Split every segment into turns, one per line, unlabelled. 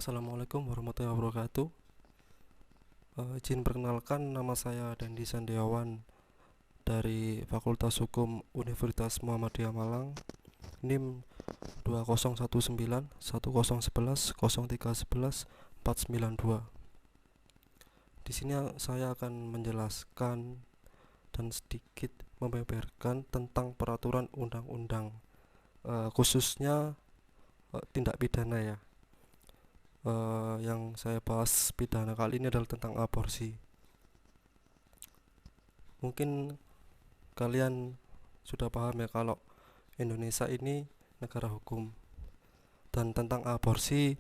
Assalamualaikum warahmatullahi wabarakatuh. Izin perkenalkan, nama saya Dandi Sandiawan dari Fakultas Hukum Universitas Muhammadiyah Malang, NIM 2019 1011 0311 492. Di sini saya akan menjelaskan dan sedikit membeberkan tentang peraturan undang-undang, khususnya tindak pidana ya. Yang saya bahas pidana kali ini adalah tentang aborsi. Mungkin kalian sudah paham ya kalau Indonesia ini negara hukum, dan tentang aborsi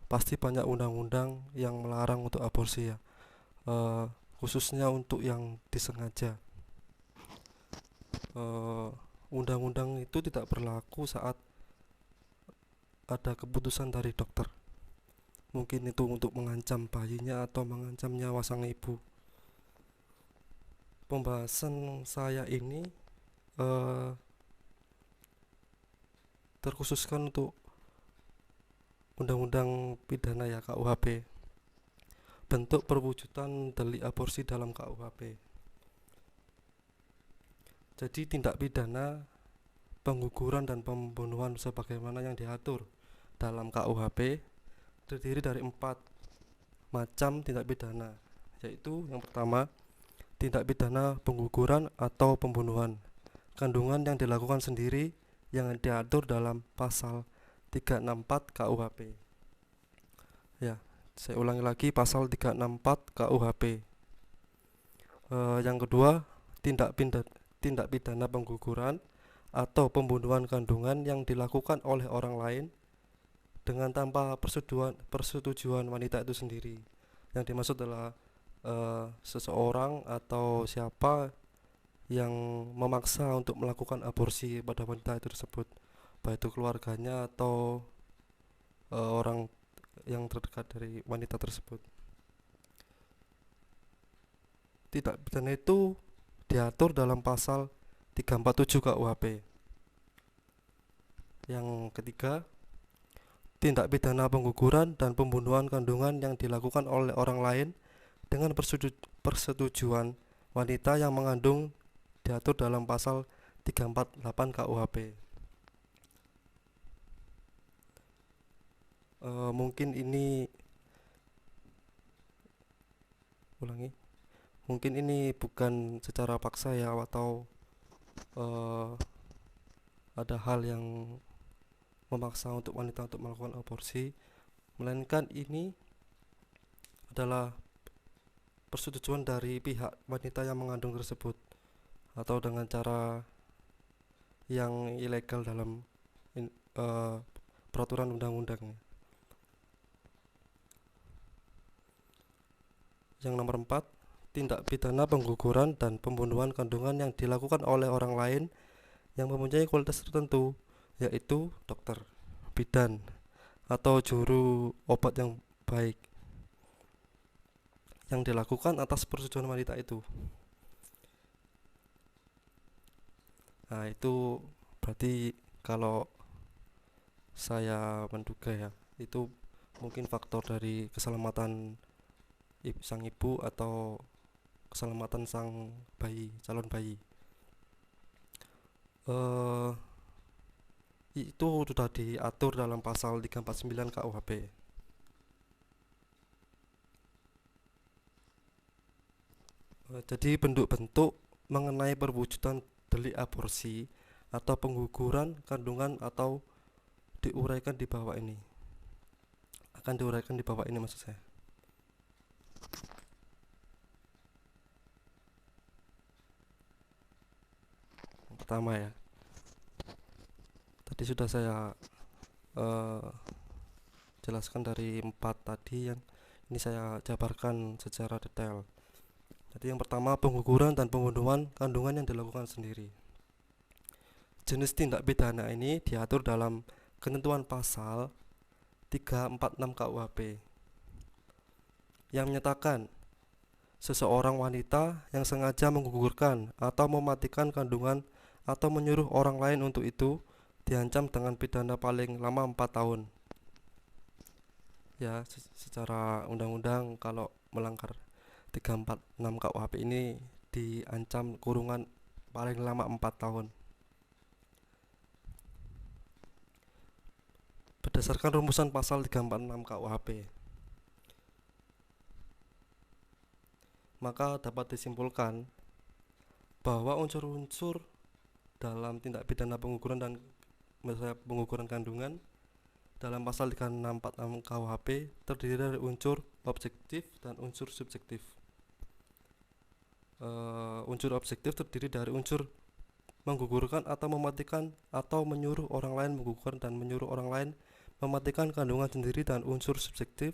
pasti banyak undang-undang yang melarang untuk aborsi ya, khususnya untuk yang disengaja. Undang-undang itu tidak berlaku saat ada keputusan dari dokter, mungkin itu untuk mengancam bayinya atau mengancam nyawa sang ibu. Pembahasan saya ini terkhususkan untuk undang-undang pidana ya, KUHP, bentuk perwujudan delik aborsi dalam KUHP. Jadi tindak pidana pengguguran dan pembunuhan sebagaimana yang diatur dalam KUHP terdiri dari 4 macam tindak pidana, yaitu yang pertama, tindak pidana pengguguran atau pembunuhan kandungan yang dilakukan sendiri yang diatur dalam pasal 364 KUHP. Ya, saya ulangi lagi, pasal 364 KUHP. Yang kedua, tindak pidana pengguguran atau pembunuhan kandungan yang dilakukan oleh orang lain dengan tanpa persetujuan wanita itu sendiri. Yang dimaksud adalah seseorang atau siapa yang memaksa untuk melakukan aborsi pada wanita itu tersebut, baik itu keluarganya atau orang yang terdekat dari wanita tersebut. Tindak pidana itu diatur dalam pasal 347 KUHP. Yang ketiga, tindak pidana pengguguran dan pembunuhan kandungan yang dilakukan oleh orang lain dengan persetujuan wanita yang mengandung diatur dalam pasal 348 KUHP. Mungkin ini bukan secara paksa ya, atau ada hal yang memaksa untuk wanita untuk melakukan aborsi, melainkan ini adalah persetujuan dari pihak wanita yang mengandung tersebut, atau dengan cara yang ilegal dalam peraturan undang-undangnya. Yang nomor 4, tindak pidana pengguguran dan pembunuhan kandungan yang dilakukan oleh orang lain yang mempunyai kualitas tertentu, yaitu dokter, bidan, atau juru obat yang baik, yang dilakukan atas persetujuan wanita itu. Nah, itu berarti kalau saya menduga ya, itu mungkin faktor dari keselamatan sang ibu atau keselamatan sang bayi, calon bayi. Itu sudah diatur dalam pasal 349 KUHP. Jadi bentuk-bentuk mengenai perwujudan delik aborsi atau pengguguran kandungan atau diuraikan di bawah ini. Akan diuraikan di bawah ini maksud saya. Yang pertama ya, tadi sudah saya jelaskan dari 4 tadi, yang ini saya jabarkan secara detail. Jadi yang pertama, pengguguran dan pembunuhan kandungan yang dilakukan sendiri. Jenis tindak pidana ini diatur dalam ketentuan pasal 346 KUHP yang menyatakan seseorang wanita yang sengaja menggugurkan atau mematikan kandungan atau menyuruh orang lain untuk itu diancam dengan pidana paling lama 4 tahun. Ya, secara undang-undang kalau melanggar 346 KUHP ini diancam kurungan paling lama 4 tahun. Berdasarkan rumusan pasal 346 KUHP, maka dapat disimpulkan bahwa unsur-unsur dalam tindak pidana pengguguran dan misalnya pengguguran kandungan dalam pasal 346 KUHP terdiri dari unsur objektif dan unsur subjektif. Unsur objektif terdiri dari unsur menggugurkan atau mematikan atau menyuruh orang lain menggugurkan dan menyuruh orang lain mematikan kandungan sendiri, dan unsur subjektif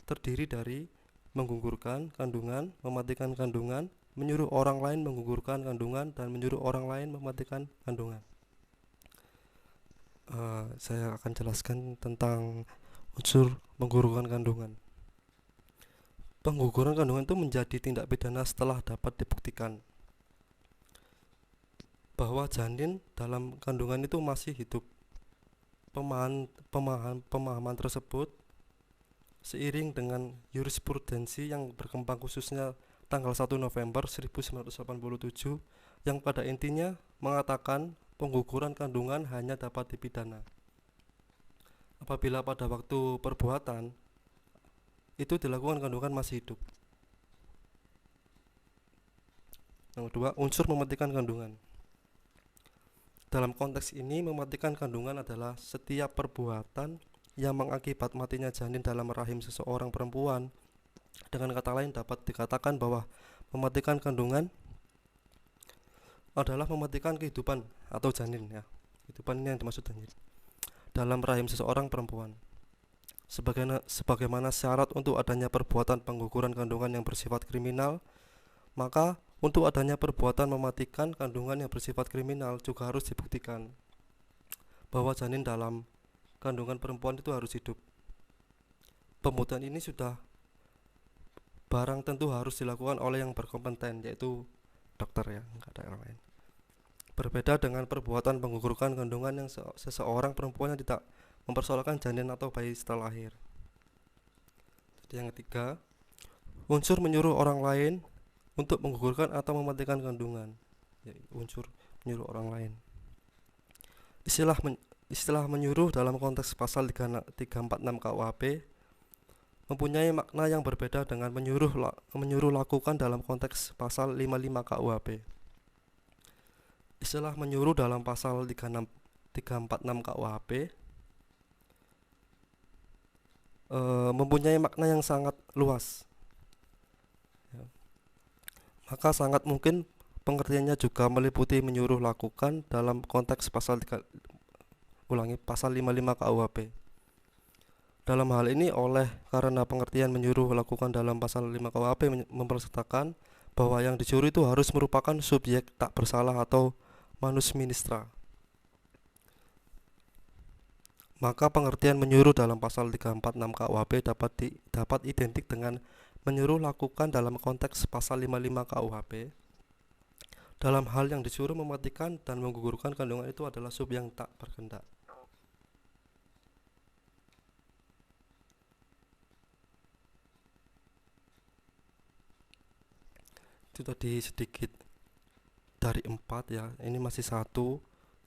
terdiri dari menggugurkan kandungan, mematikan kandungan, menyuruh orang lain menggugurkan kandungan, dan menyuruh orang lain mematikan kandungan. Saya akan jelaskan tentang unsur menggugurkan kandungan. Pengguguran kandungan itu menjadi tindak pidana setelah dapat dibuktikan bahwa janin dalam kandungan itu masih hidup. Pemahaman tersebut seiring dengan jurisprudensi yang berkembang khususnya tanggal 1 November 1987 yang pada intinya mengatakan pengguguran kandungan hanya dapat dipidana apabila pada waktu perbuatan itu dilakukan kandungan masih hidup. Yang kedua, unsur mematikan kandungan. Dalam konteks ini, mematikan kandungan adalah setiap perbuatan yang mengakibat matinya janin dalam rahim seseorang perempuan. Dengan kata lain, dapat dikatakan bahwa mematikan kandungan adalah mematikan kehidupan atau janin, ya. Kehidupan ini yang dimaksud janin dalam rahim seseorang perempuan. Sebagaimana syarat untuk adanya perbuatan pengguguran kandungan yang bersifat kriminal, maka untuk adanya perbuatan mematikan kandungan yang bersifat kriminal juga harus dibuktikan bahwa janin dalam kandungan perempuan itu harus hidup. Pembuktian ini sudah barang tentu harus dilakukan oleh yang berkompeten, yaitu dokter, ya, enggak ada orang lain. Berbeda dengan perbuatan menggugurkan kandungan yang seseorang perempuan yang tidak mempersoalkan janin atau bayi setelah lahir. Jadi yang ketiga, unsur menyuruh orang lain untuk menggugurkan atau mematikan kandungan, unsur menyuruh orang lain. Istilah menyuruh dalam konteks pasal 346 KUHP mempunyai makna yang berbeda dengan menyuruh lakukan dalam konteks pasal 55 KUHP. Istilah menyuruh dalam pasal 346 KUHP mempunyai makna yang sangat luas. Maka sangat mungkin pengertiannya juga meliputi menyuruh lakukan dalam konteks pasal 55 KUHP. Dalam hal ini karena pengertian menyuruh lakukan dalam pasal 5 KUHP mempersertakan bahwa yang disuruh itu harus merupakan subjek tak bersalah atau manus ministra. Maka pengertian menyuruh dalam pasal 346 KUHP dapat identik dengan menyuruh lakukan dalam konteks pasal 55 KUHP. Dalam hal yang disuruh mematikan dan menggugurkan kandungan itu adalah sub yang tak berkehendak. Itu tadi sedikit dari 4, ya. Ini masih 1.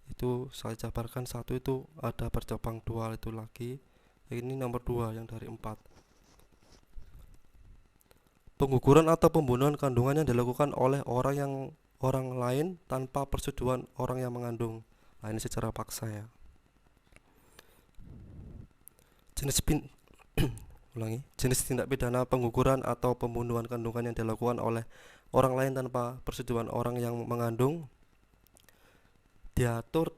Itu saya jabarkan 1 itu ada bercabang 2 itu lagi. Ini nomor 2 yang dari 4. Pengguguran atau pembunuhan kandungan yang dilakukan oleh orang lain tanpa persetujuan orang yang mengandung. Nah, ini secara paksa, ya. Jenis tindak pidana pengguguran atau pembunuhan kandungan yang dilakukan oleh orang lain tanpa persetujuan orang yang mengandung diatur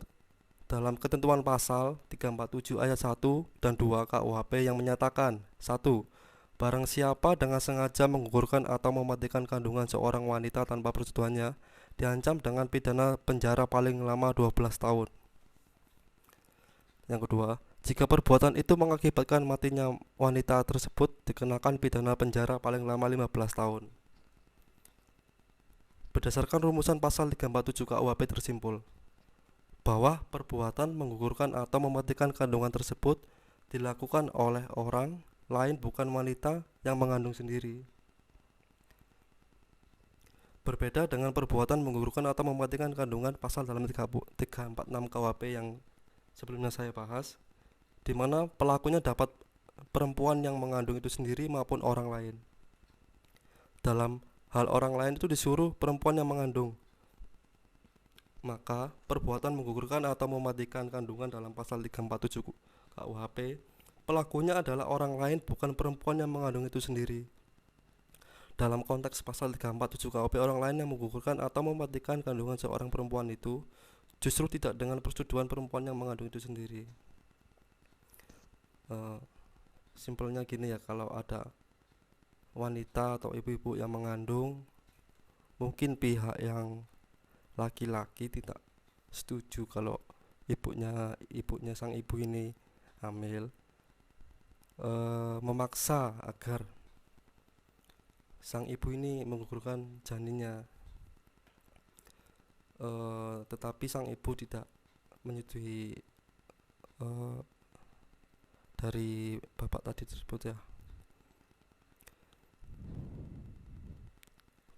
dalam ketentuan pasal 347 ayat 1 dan 2 KUHP yang menyatakan 1. Barang siapa dengan sengaja menggugurkan atau mematikan kandungan seorang wanita tanpa persetujuannya diancam dengan pidana penjara paling lama 12 tahun. Yang kedua, jika perbuatan itu mengakibatkan matinya wanita tersebut dikenakan pidana penjara paling lama 15 tahun. Berdasarkan rumusan pasal 347 KUHP tersimpul bahwa perbuatan menggugurkan atau mematikan kandungan tersebut dilakukan oleh orang lain bukan wanita yang mengandung sendiri. Berbeda dengan perbuatan menggugurkan atau mematikan kandungan pasal dalam 346 KUHP yang sebelumnya saya bahas, di mana pelakunya dapat perempuan yang mengandung itu sendiri maupun orang lain. Dalam hal orang lain itu disuruh perempuan yang mengandung, maka perbuatan menggugurkan atau mematikan kandungan dalam pasal 347 KUHP, pelakunya adalah orang lain bukan perempuan yang mengandung itu sendiri. Dalam konteks pasal 347 KUHP, orang lain yang menggugurkan atau mematikan kandungan seorang perempuan itu justru tidak dengan persetujuan perempuan yang mengandung itu sendiri. Simpelnya gini ya, kalau ada wanita atau ibu-ibu yang mengandung, mungkin pihak yang laki-laki tidak setuju kalau ibunya sang ibu ini hamil, memaksa agar sang ibu ini menggugurkan janinnya, tetapi sang ibu tidak menyetujui dari bapak tadi tersebut ya.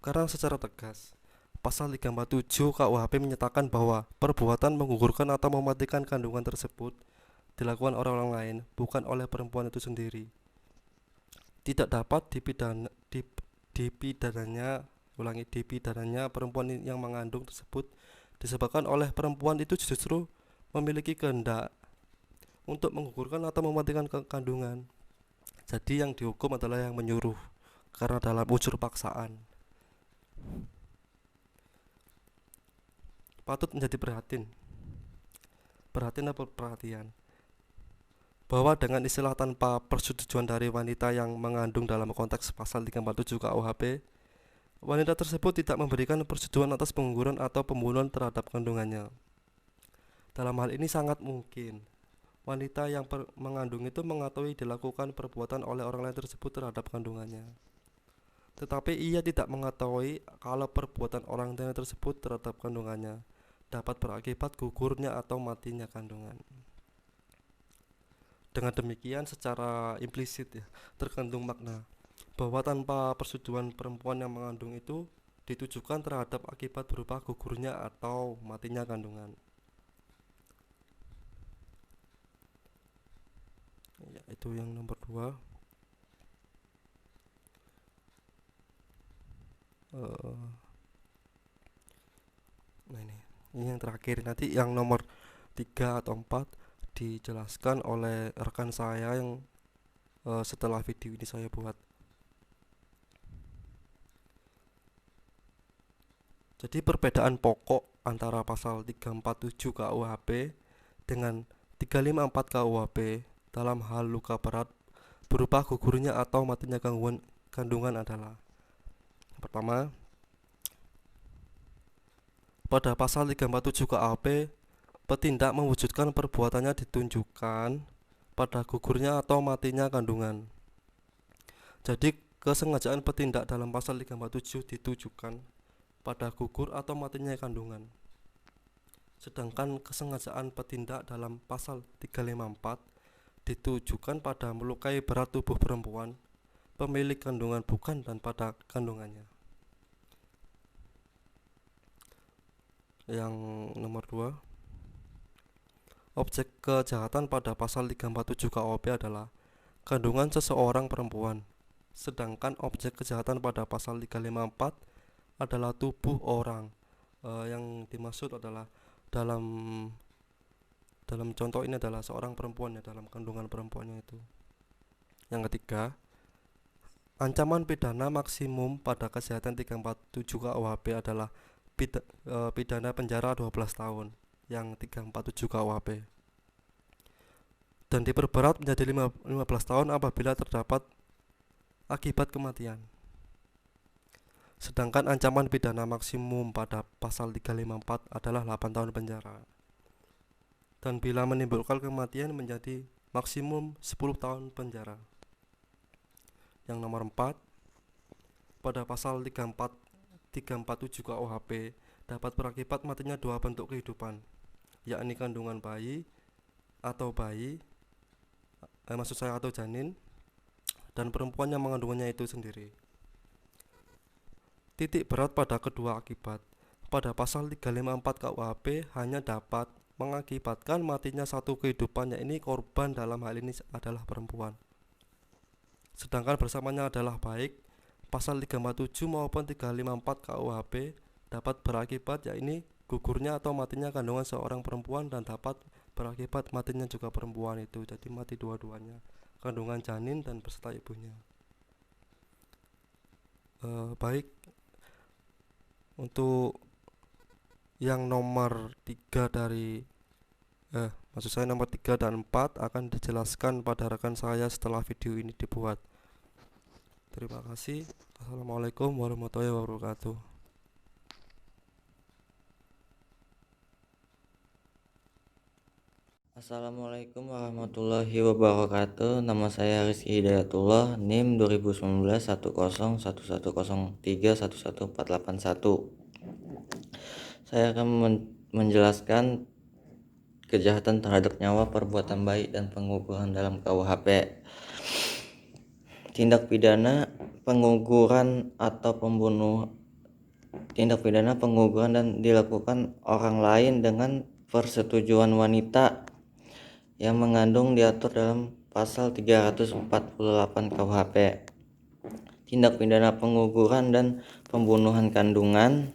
Karena secara tegas pasal 347 KUHP menyatakan bahwa perbuatan menggugurkan atau mematikan kandungan tersebut dilakukan oleh orang lain, bukan oleh perempuan itu sendiri. Tidak dapat dipidananya perempuan yang mengandung tersebut disebabkan oleh perempuan itu justru memiliki kehendak untuk menggugurkan atau mematikan kandungan. Jadi yang dihukum adalah yang menyuruh, karena dalam unsur paksaan. Patut menjadi perhatian bahwa dengan istilah tanpa persetujuan dari wanita yang mengandung dalam konteks pasal 347 KUHP, wanita tersebut tidak memberikan persetujuan atas pengguguran atau pembunuhan terhadap kandungannya. Dalam hal ini sangat mungkin wanita yang mengandung itu mengetahui dilakukan perbuatan oleh orang lain tersebut terhadap kandungannya, tetapi ia tidak mengetahui kalau perbuatan orang lain tersebut terhadap kandungannya dapat berakibat gugurnya atau matinya kandungan. Dengan demikian secara implisit ya, terkandung makna bahwa tanpa persetujuan perempuan yang mengandung itu ditujukan terhadap akibat berupa gugurnya atau matinya kandungan. Ya, itu yang nomor 2. Nah ini yang terakhir. Nanti yang nomor 3 atau 4 dijelaskan oleh rekan saya yang setelah video ini saya buat. Jadi perbedaan pokok antara pasal 347 KUHP dengan 354 KUHP dalam hal luka berat berupa gugurnya atau matinya kandungan adalah: pertama, pada pasal 347 KUHP, petindak mewujudkan perbuatannya ditunjukkan pada gugurnya atau matinya kandungan. Jadi kesengajaan petindak dalam pasal 347 ditujukan pada gugur atau matinya kandungan. Sedangkan kesengajaan petindak dalam pasal 354 ditujukan pada melukai berat tubuh perempuan, pemilik kandungan bukan, dan pada kandungannya. Yang nomor 2, objek kejahatan pada pasal 347 KUHP adalah kandungan seseorang perempuan, sedangkan objek kejahatan pada pasal 354 adalah tubuh orang. Yang dimaksud adalah dalam contoh ini adalah seorang perempuan ya, dalam kandungan perempuannya itu. Yang ketiga, ancaman pidana maksimum pada kejahatan 347 KUHP adalah pidana penjara 12 tahun yang 347 KUHP, dan diperberat menjadi 15 tahun apabila terdapat akibat kematian. Sedangkan ancaman pidana maksimum pada pasal 354 adalah 8 tahun penjara, dan bila menimbulkan kematian menjadi maksimum 10 tahun penjara. Yang nomor 4, pada pasal 347 KUHP dapat berakibat matinya 2 bentuk kehidupan, yakni kandungan bayi atau janin, dan perempuan yang mengandungnya itu sendiri. Titik berat pada kedua akibat. Pada pasal 354 KUHP hanya dapat mengakibatkan matinya satu kehidupan, yakni korban dalam hal ini adalah perempuan. Sedangkan bersamanya adalah baik, pasal 347 maupun 354 KUHP dapat berakibat yakni gugurnya atau matinya kandungan seorang perempuan dan dapat berakibat matinya juga perempuan itu. Jadi mati dua-duanya, kandungan janin dan beserta ibunya. Baik, untuk yang nomor 3 dari maksud saya nomor 3 dan 4 akan dijelaskan pada rekan saya setelah video ini dibuat. Terima kasih. Assalamualaikum warahmatullahi wabarakatuh.
Assalamualaikum warahmatullahi wabarakatuh. Nama saya Rizky Hidayatullah, NIM 2019 101103114881. Saya akan menjelaskan kejahatan terhadap nyawa, perbuatan baik, dan pengukuran dalam KUHP. Tindak pidana penguguran atau tindak pidana penguguran dan dilakukan orang lain dengan persetujuan wanita yang mengandung diatur dalam pasal 348 KUHP. Tindak pidana penguguran dan pembunuhan kandungan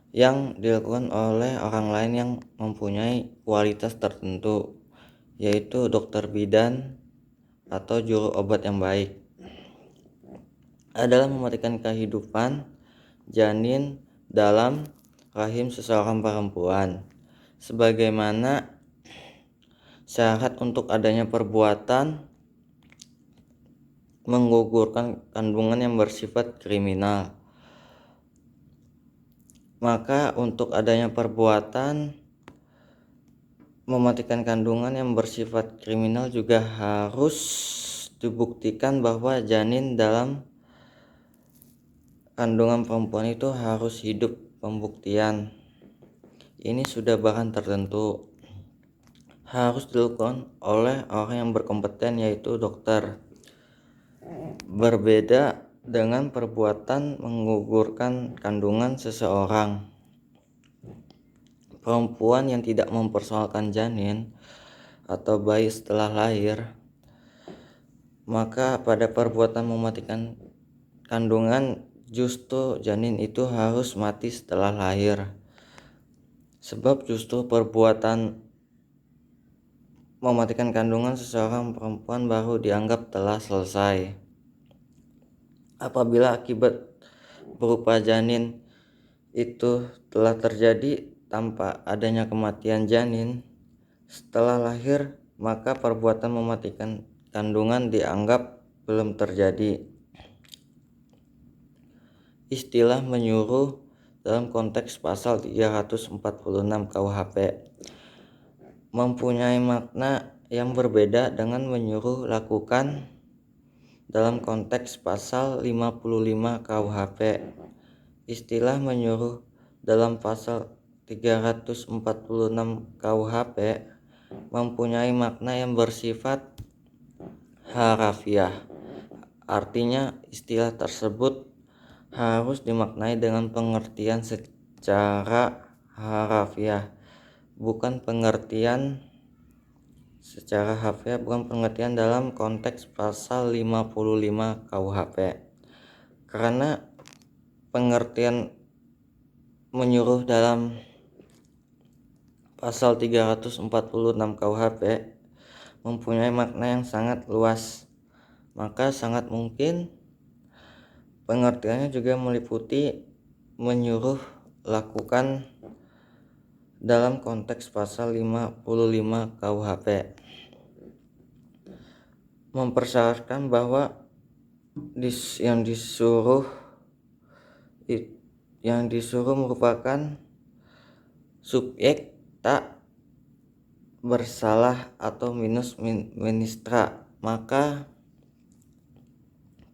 yang dilakukan oleh orang lain yang mempunyai kualitas tertentu, yaitu dokter bidan atau juru obat yang baik, adalah mematikan kehidupan janin dalam rahim seseorang perempuan, sebagaimana syarat untuk adanya perbuatan menggugurkan kandungan yang bersifat kriminal. Maka untuk adanya perbuatan mematikan kandungan yang bersifat kriminal juga harus dibuktikan bahwa janin dalam kandungan perempuan itu harus hidup. Pembuktian ini sudah bahan tertentu, harus dilakukan oleh orang yang berkompeten, yaitu dokter. Berbeda dengan perbuatan menggugurkan kandungan seseorang. Perempuan yang tidak mempersoalkan janin atau bayi setelah lahir, maka pada perbuatan mematikan kandungan justru janin itu harus mati setelah lahir. Sebab justru perbuatan mematikan kandungan seseorang perempuan baru dianggap telah selesai apabila akibat berupa janin itu telah terjadi tanpa adanya kematian janin setelah lahir, maka perbuatan mematikan kandungan dianggap belum terjadi. Istilah menyuruh dalam konteks pasal 346 KUHP mempunyai makna yang berbeda dengan menyuruh lakukan dalam konteks pasal 55 KUHP. Istilah menyuruh dalam pasal 346 KUHP mempunyai makna yang bersifat harafiah. Artinya istilah tersebut harus dimaknai dengan pengertian secara harafiah, bukan pengertian dalam konteks pasal 55 KUHP. Karena pengertian menyuruh dalam pasal 346 KUHP mempunyai makna yang sangat luas, maka sangat mungkin pengertiannya juga meliputi menyuruh lakukan dalam konteks pasal 55 KUHP, mempersyaratkan bahwa yang disuruh merupakan subjek tak bersalah atau minus ministra. Maka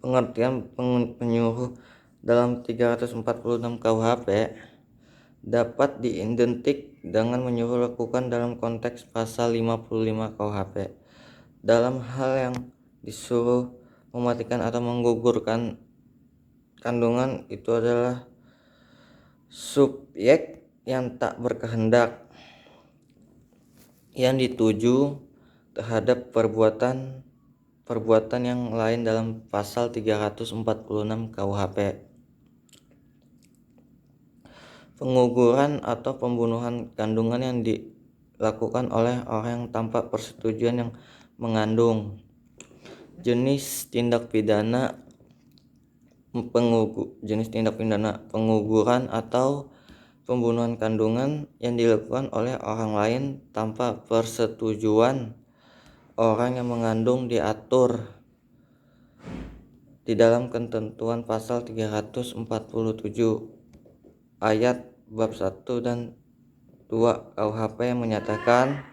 pengertian penyuruh dalam 346 KUHP dapat diidentik dengan menyuruh lakukan dalam konteks pasal 55 KUHP dalam hal yang disuruh mematikan atau menggugurkan kandungan itu adalah subjek yang tak berkehendak yang dituju terhadap perbuatan yang lain dalam pasal 346 KUHP. Penguguran atau pembunuhan kandungan yang dilakukan oleh orang tanpa persetujuan yang mengandung. Jenis tindak pidana penguguran atau pembunuhan kandungan yang dilakukan oleh orang lain tanpa persetujuan orang yang mengandung diatur di dalam ketentuan pasal 347 ayat bab 1 dan 2 KUHP yang menyatakan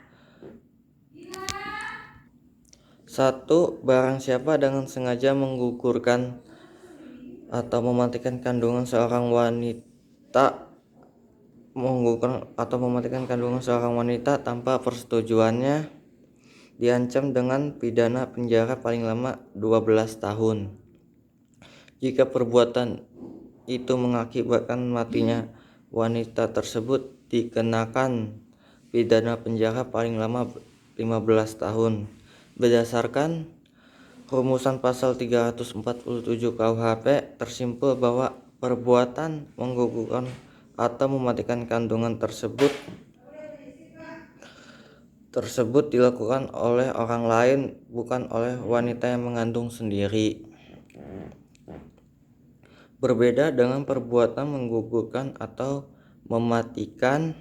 1. Barang siapa dengan sengaja menggugurkan atau mematikan kandungan seorang wanita tanpa persetujuannya diancam dengan pidana penjara paling lama 12 tahun. Jika perbuatan itu mengakibatkan matinya wanita tersebut, dikenakan pidana penjara paling lama 15 tahun. Berdasarkan rumusan pasal 347 KUHP, tersimpul bahwa perbuatan menggugurkan atau mematikan kandungan tersebut dilakukan oleh orang lain, bukan oleh wanita yang mengandung sendiri. Berbeda dengan perbuatan menggugurkan atau mematikan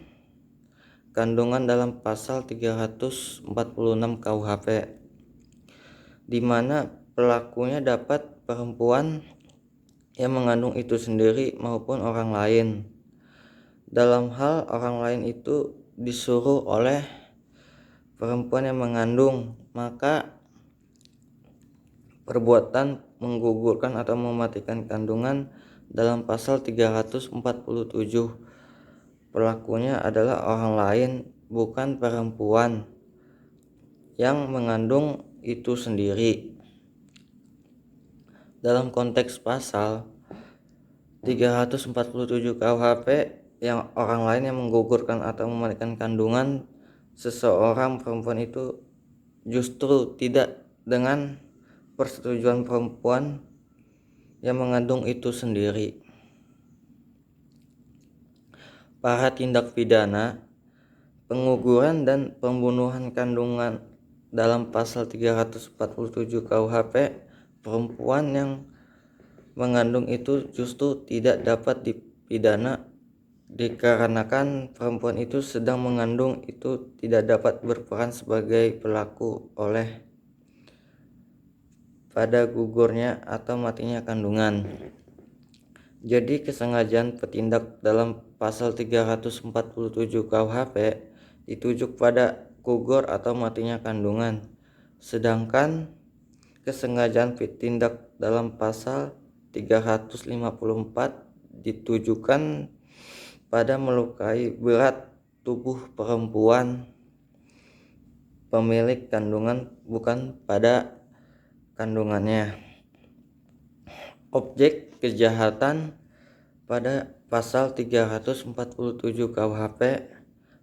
kandungan dalam pasal 346 KUHP, di mana pelakunya dapat perempuan yang mengandung itu sendiri maupun orang lain. Dalam hal orang lain itu disuruh oleh perempuan yang mengandung, maka perbuatan menggugurkan atau mematikan kandungan dalam pasal 347 pelakunya adalah orang lain, bukan perempuan yang mengandung itu sendiri. Dalam konteks pasal 347 KUHP, yang orang lain yang menggugurkan atau mematikan kandungan seseorang perempuan itu justru tidak dengan persetujuan perempuan yang mengandung itu sendiri. Para tindak pidana penguguran dan pembunuhan kandungan dalam pasal 347 KUHP, perempuan yang mengandung itu justru tidak dapat dipidana dikarenakan perempuan itu sedang mengandung itu tidak dapat berperan sebagai pelaku oleh pada gugurnya atau matinya kandungan. Jadi kesengajaan petindak dalam pasal 347 KUHP dituju pada gugur atau matinya kandungan, sedangkan kesengajaan petindak dalam pasal 354 ditujukan pada melukai berat tubuh perempuan pemilik kandungan, bukan pada kandungannya. Objek kejahatan pada pasal 347 KUHP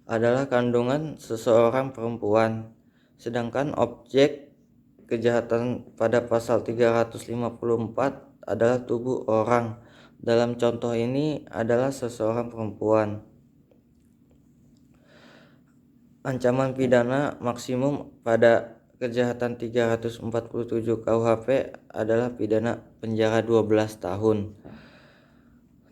adalah kandungan seseorang perempuan, sedangkan objek kejahatan pada pasal 354 adalah tubuh orang. Dalam contoh ini adalah seseorang perempuan. Ancaman pidana maksimum pada kejahatan 347 KUHP adalah pidana penjara 12 tahun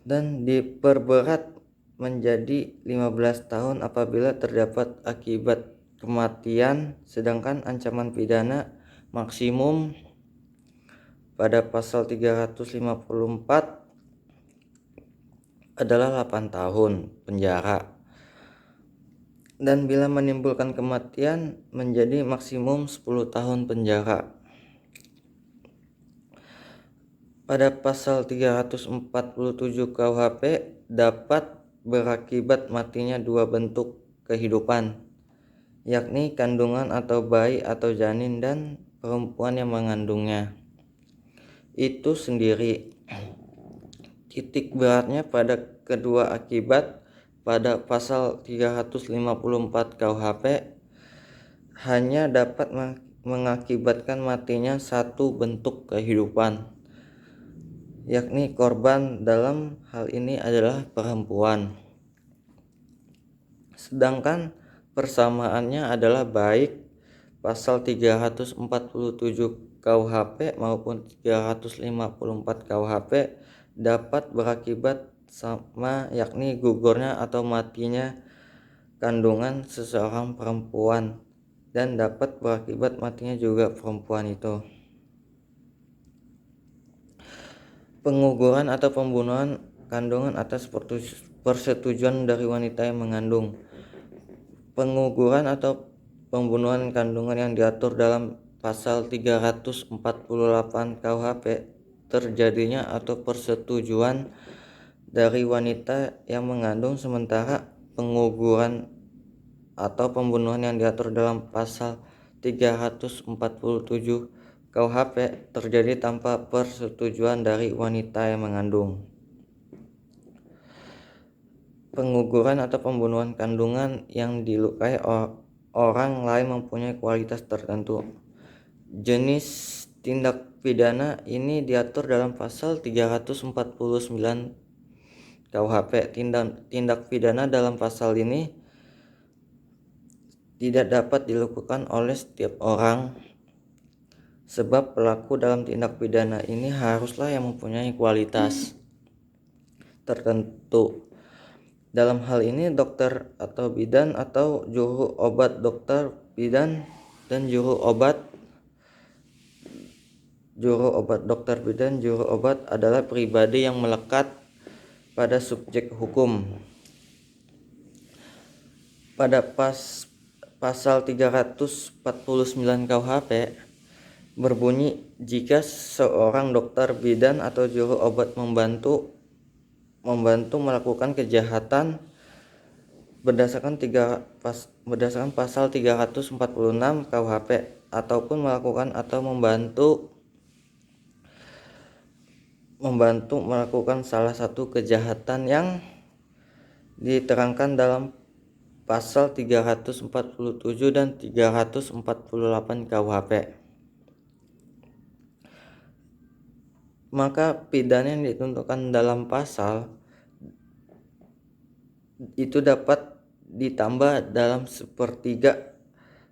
dan diperberat menjadi 15 tahun apabila terdapat akibat kematian, sedangkan ancaman pidana maksimum pada pasal 354 adalah 8 tahun penjara, dan bila menimbulkan kematian menjadi maksimum 10 tahun penjara. Pada pasal 347 KUHP dapat berakibat matinya dua bentuk kehidupan, yakni kandungan atau bayi atau janin dan perempuan yang mengandungnya. itu sendiri. Titik beratnya pada kedua akibat pada pasal 354 KUHP hanya dapat mengakibatkan matinya satu bentuk kehidupan, yakni korban dalam hal ini adalah perempuan. Sedangkan persamaannya adalah baik pasal 347 KUHP maupun 354 KUHP dapat berakibat sama, yakni gugurnya atau matinya kandungan seseorang perempuan, dan dapat berakibat matinya juga perempuan itu. Penguguran atau pembunuhan kandungan atas persetujuan dari wanita yang mengandung. Penguguran atau pembunuhan kandungan yang diatur dalam pasal 348 KUHP terjadinya atau persetujuan dari wanita yang mengandung, sementara penguguran atau pembunuhan yang diatur dalam pasal 347 KUHP terjadi tanpa persetujuan dari wanita yang mengandung. Penguguran atau pembunuhan kandungan yang dilukai orang lain mempunyai kualitas tertentu. Jenis tindak pidana ini diatur dalam pasal 349 KUHP. Tindak pidana dalam pasal ini tidak dapat dilakukan oleh setiap orang, sebab pelaku dalam tindak pidana ini haruslah yang mempunyai kualitas tertentu. Dalam hal ini dokter atau bidan atau juru obat dokter, bidan, dan juru obat dokter, bidan, juru obat adalah pribadi yang melekat pada subjek hukum. Pada pasal 349 KUHP berbunyi, jika seorang dokter, bidan, atau juru obat membantu melakukan kejahatan berdasarkan pasal 346 KUHP ataupun melakukan atau membantu melakukan salah satu kejahatan yang diterangkan dalam pasal 347 dan 348 KUHP, maka pidana yang ditentukan dalam pasal itu dapat ditambah dalam sepertiga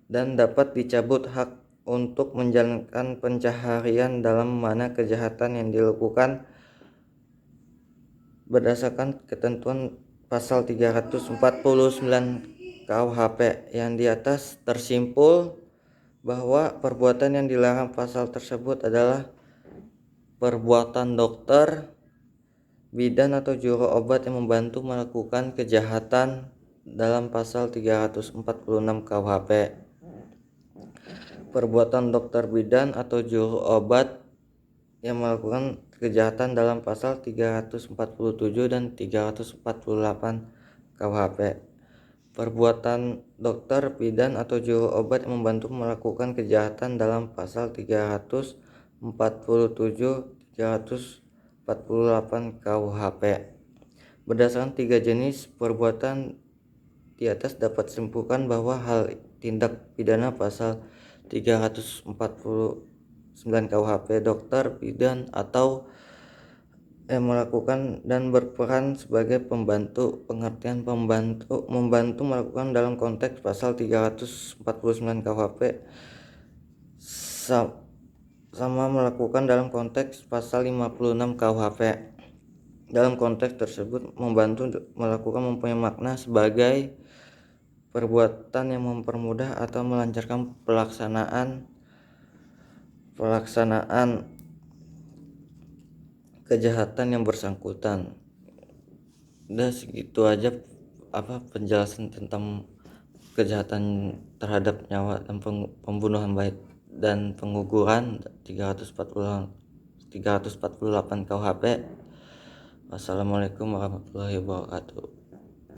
dan dapat dicabut hak untuk menjalankan pencaharian dalam mana kejahatan yang dilakukan berdasarkan ketentuan pasal 349 KUHP yang di atas. Tersimpul bahwa perbuatan yang dilarang pasal tersebut adalah perbuatan dokter, bidan, atau juru obat yang membantu melakukan kejahatan dalam pasal 346 KUHP. Perbuatan dokter, bidan, atau juru obat yang melakukan kejahatan dalam pasal 347 dan 348 KUHP. Perbuatan dokter, bidan, atau juru obat yang membantu melakukan kejahatan dalam pasal 347, 348 KUHP. Berdasarkan tiga jenis perbuatan di atas dapat disimpulkan bahwa hal tindak pidana pasal 349 KUHP dokter, bidan, atau yang melakukan dan berperan sebagai pembantu. Pengertian membantu melakukan dalam konteks pasal 349 KUHP sama melakukan dalam konteks pasal 56 KUHP. Dalam konteks tersebut, membantu melakukan mempunyai makna sebagai perbuatan yang mempermudah atau melancarkan pelaksanaan kejahatan yang bersangkutan. Udah segitu aja penjelasan tentang kejahatan terhadap nyawa dan pembunuhan baik dan penguguran 348 KUHP. Wassalamualaikum warahmatullahi wabarakatuh.